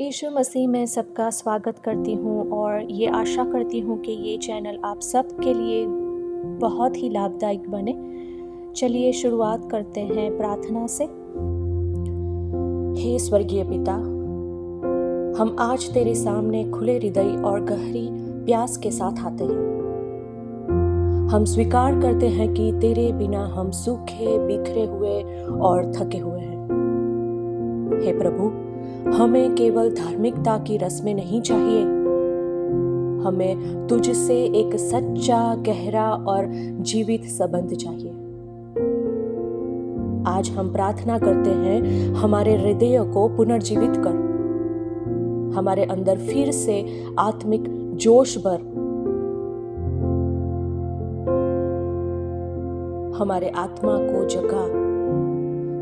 यीशु मसीह में सबका स्वागत करती हूँ और ये आशा करती हूँ कि ये चैनल आप सब के लिए बहुत ही लाभदायक बने। चलिए शुरुआत करते हैं प्रार्थना से। हे स्वर्गीय पिता, हम आज तेरे सामने खुले हृदय और गहरी प्यास के साथ आते हैं। हम स्वीकार करते हैं कि तेरे बिना हम सूखे, बिखरे हुए और थके हुए हैं। हे प्रभु, हमें केवल धार्मिकता की रस्में नहीं चाहिए, हमें तुझसे एक सच्चा, गहरा और जीवित संबंध चाहिए। आज हम प्रार्थना करते हैं, हमारे हृदय को पुनर्जीवित कर, हमारे अंदर फिर से आत्मिक जोश भर, हमारे आत्मा को जगा,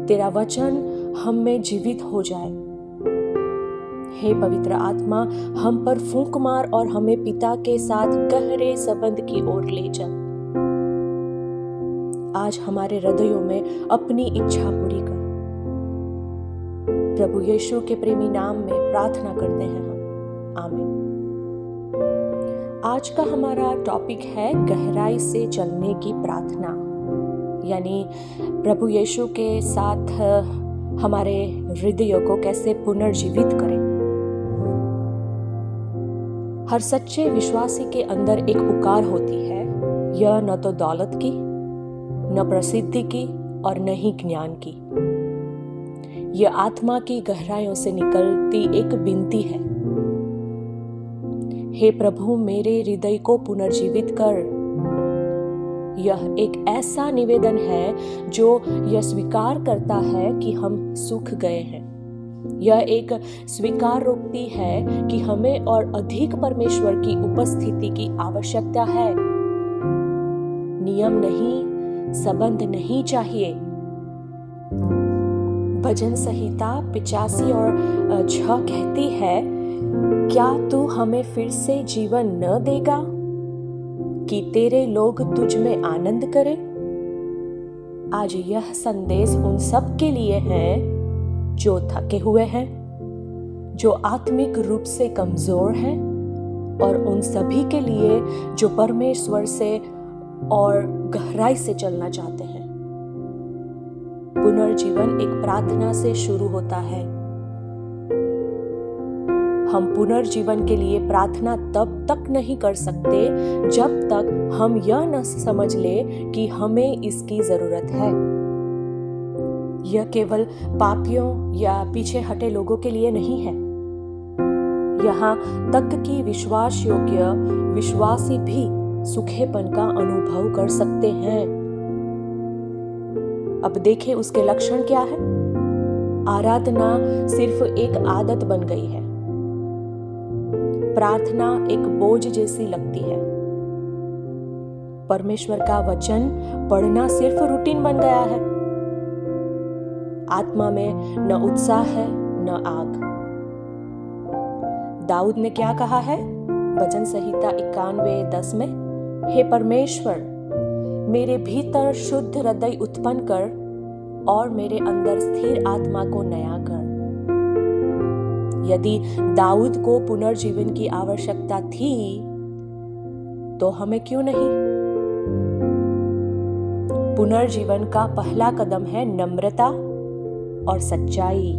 तेरा वचन हम में जीवित हो जाए। हे पवित्र आत्मा, हम पर फूंक मार और हमें पिता के साथ गहरे संबंध की ओर ले चल। आज हमारे हृदयों में अपनी इच्छा पूरी कर। प्रभु यीशु के प्रेमी नाम में प्रार्थना करते हैं हम, आमीन। आज का हमारा टॉपिक है गहराई से चलने की प्रार्थना, यानी प्रभु यीशु के साथ हमारे हृदयों को कैसे पुनर्जीवित करें। हर सच्चे विश्वासी के अंदर एक पुकार होती है, यह न तो दौलत की, न प्रसिद्धि की और न ही ज्ञान की। यह आत्मा की गहराइयों से निकलती एक विनती है। हे प्रभु, मेरे हृदय को पुनर्जीवित कर। यह एक ऐसा निवेदन है जो यह स्वीकार करता है कि हम सूख गए हैं। यह एक स्वीकारोक्ति है कि हमें और अधिक परमेश्वर की उपस्थिति की आवश्यकता है। नियम नहीं, संबंध नहीं चाहिए। भजन संहिता 85 और 6 कहती है, क्या तू हमें फिर से जीवन न देगा कि तेरे लोग तुझ में आनंद करें। आज यह संदेश उन सब के लिए है जो थके हुए हैं, जो आत्मिक रूप से कमजोर हैं, और उन सभी के लिए जो परमेश्वर से और गहराई से चलना चाहते हैं। पुनर्जीवन एक प्रार्थना से शुरू होता है। हम पुनर्जीवन के लिए प्रार्थना तब तक नहीं कर सकते जब तक हम यह न समझ ले कि हमें इसकी जरूरत है। यह केवल पापियों या पीछे हटे लोगों के लिए नहीं है। यहाँ तक कि विश्वास योग्य विश्वासी भी सूखेपन का अनुभव कर सकते हैं। अब देखें उसके लक्षण क्या है। आराधना सिर्फ एक आदत बन गई है। प्रार्थना एक बोझ जैसी लगती है। परमेश्वर का वचन पढ़ना सिर्फ रूटीन बन गया है। आत्मा में न उत्साह है न आग। दाऊद ने क्या कहा है भजन संहिता 91:10 में, हे परमेश्वर, मेरे भीतर शुद्ध हृदय उत्पन्न कर और मेरे अंदर स्थिर आत्मा को नया कर। यदि दाऊद को पुनर्जीवन की आवश्यकता थी तो हमें क्यों नहीं। पुनर्जीवन का पहला कदम है नम्रता और सच्चाई।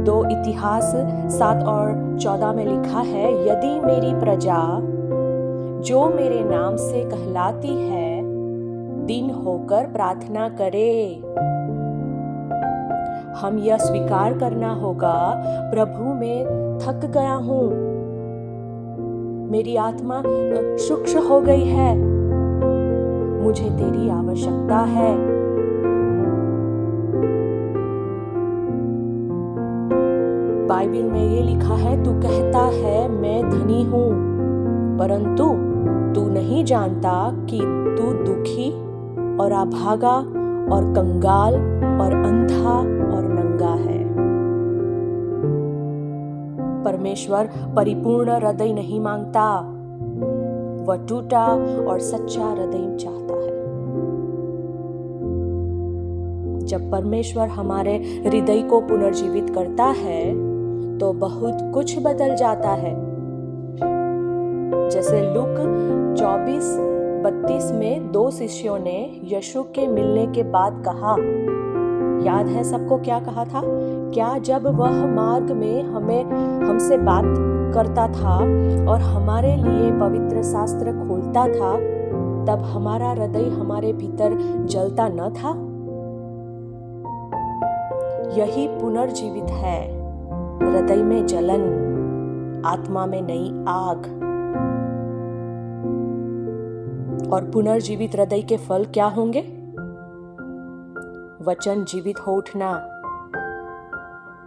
2 इतिहास 7 और 14 में लिखा है, यदि मेरी प्रजा जो मेरे नाम से कहलाती है दिन होकर प्रार्थना करे। हम यह स्वीकार करना होगा, प्रभु मैं थक गया हूं, मेरी आत्मा सूक्ष्म हो गई है, मुझे तेरी आवश्यकता है। बाइबल में ये लिखा है, तू कहता है मैं धनी हूं, परंतु तू नहीं जानता कि तू दुखी और अभागा और कंगाल और अंधा और नंगा है। परमेश्वर परिपूर्ण हृदय नहीं मांगता, वह टूटा और सच्चा हृदय चाहता है। जब परमेश्वर हमारे हृदय को पुनर्जीवित करता है तो बहुत कुछ बदल जाता है। जैसे लूक 24:32 में 2 शिष्यों ने यीशु के मिलने के बाद कहा, याद है सबको क्या कहा था? क्या जब वह मार्ग में हमसे बात करता था और हमारे लिए पवित्र शास्त्र खोलता था, तब हमारा हृदय हमारे भीतर जलता न था? यही पुनर्जीवित है, हृदय में जलन, आत्मा में नई आग। और पुनर्जीवित हृदय के फल क्या होंगे? वचन जीवित हो उठना,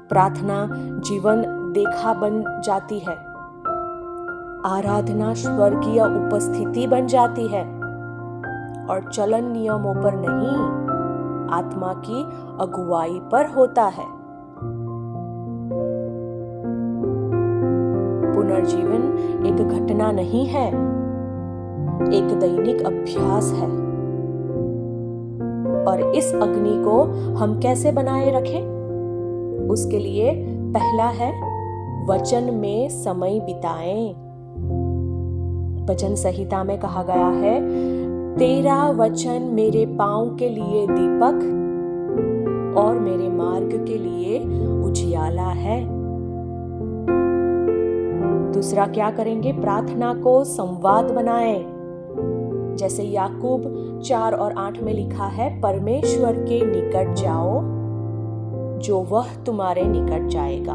प्रार्थना जीवन देखा बन जाती है, आराधना स्वर्गीय उपस्थिति बन जाती है और चलन नियमों पर नहीं, आत्मा की अगुवाई पर होता है। पुनर्जीवन एक घटना नहीं है, एक दैनिक अभ्यास है। और इस अग्नि को हम कैसे बनाए रखें? उसके लिए पहला है वचन में समय बिताएं। भजन संहिता में कहा गया है, तेरा वचन मेरे पांव के लिए दीपक और मेरे मार्ग के लिए उजियाला है। दूसरा क्या करेंगे? प्रार्थना को संवाद बनाएं। जैसे याकूब 4:8 में लिखा है, परमेश्वर के निकट जाओ जो वह तुम्हारे निकट जाएगा।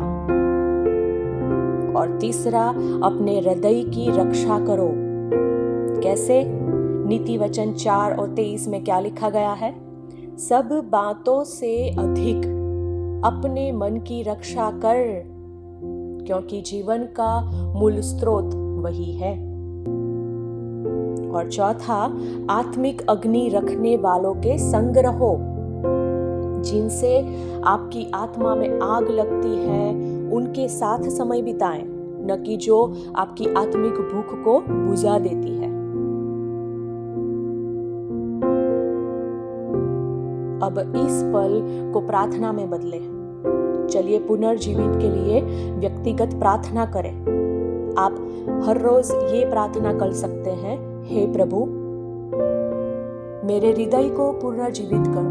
और तीसरा, अपने हृदय की रक्षा करो। कैसे? नीति वचन 4:23 में क्या लिखा गया है? सब बातों से अधिक अपने मन की रक्षा कर, क्योंकि जीवन का मूल स्रोत वही है। और चौथा, आत्मिक अग्नि रखने वालों के संग रहो, जिनसे आपकी आत्मा में आग लगती है, उनके साथ समय बिताएं, न कि जो आपकी आत्मिक भूख को बुझा देती है। अब इस पल को प्रार्थना में बदले। चलिए पुनर्जीवित के लिए व्यक्तिगत प्रार्थना करें। आप हर रोज ये प्रार्थना कर सकते हैं, हे प्रभु, मेरे हृदय को पुनर्जीवित कर,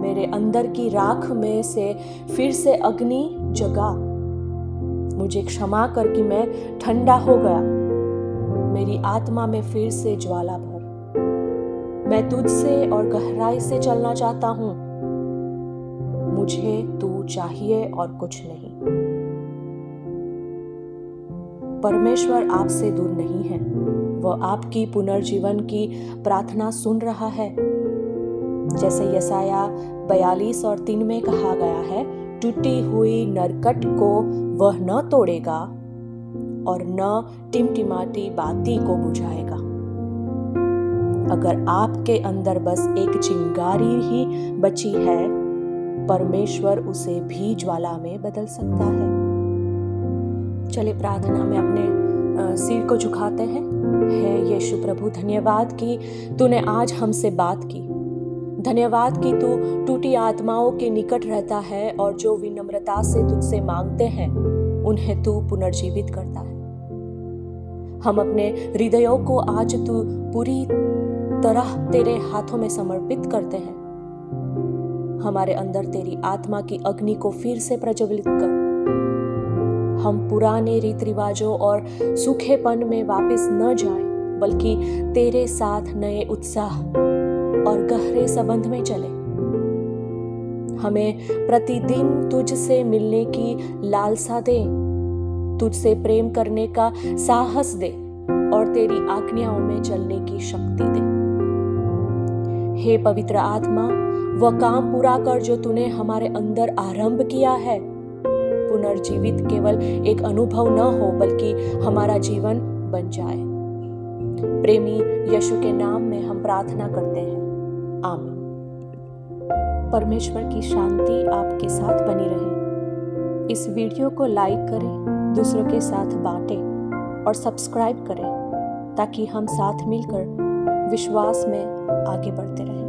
मेरे अंदर की राख में से फिर से अग्नि जगा, मुझे क्षमा कर कि मैं ठंडा हो गया, मेरी आत्मा में फिर से ज्वाला भर, मैं तुझसे और गहराई से चलना चाहता हूं, मुझे तू चाहिए और कुछ नहीं। परमेश्वर आपसे दूर नहीं है, वह आपकी पुनर्जीवन की प्रार्थना सुन रहा है। जैसे यशाया 42:3 में कहा गया है, टूटी हुई नरकट को वह न तोड़ेगा और न टिमटिमाती बाती को बुझाएगा। अगर आपके अंदर बस एक चिंगारी ही बची है, परमेश्वर उसे भी ज्वाला में बदल सकता है। चलिए प्रार्थना में अपने सिर को झुकाते हैं। हे यीशु प्रभु, धन्यवाद कि तूने आज हमसे बात की। धन्यवाद कि तू टूटी आत्माओं के निकट रहता है और जो विनम्रता से तुझसे मांगते हैं उन्हें तू पुनर्जीवित करता है। हम अपने हृदयों को आज तू पूरी तरह तेरे हाथों में समर्पित करते हैं। हमारे अंदर तेरी आत्मा की अग्नि को फिर से प्रज्वलित कर। हम पुराने रीति रिवाजों और सूखेपन में वापस न जाएं, बल्कि तेरे साथ नए उत्साह और गहरे संबंध में चले। हमें प्रतिदिन तुझसे मिलने की लालसा दे, तुझसे प्रेम करने का साहस दे और तेरी आज्ञाओं में चलने की शक्ति दे। हे पवित्र आत्मा, वह काम पूरा कर जो तूने हमारे अंदर आरंभ किया है। पुनर्जीवित केवल एक अनुभव न हो, बल्कि हमारा जीवन बन जाए। प्रेमी यीशु के नाम में हम प्रार्थना करते हैं, आमीन। परमेश्वर की शांति आपके साथ बनी रहे। इस वीडियो को लाइक करें, दूसरों के साथ बांटें और सब्सक्राइब करें, ताकि हम साथ मिलकर विश्वास में आगे बढ़ते रहें।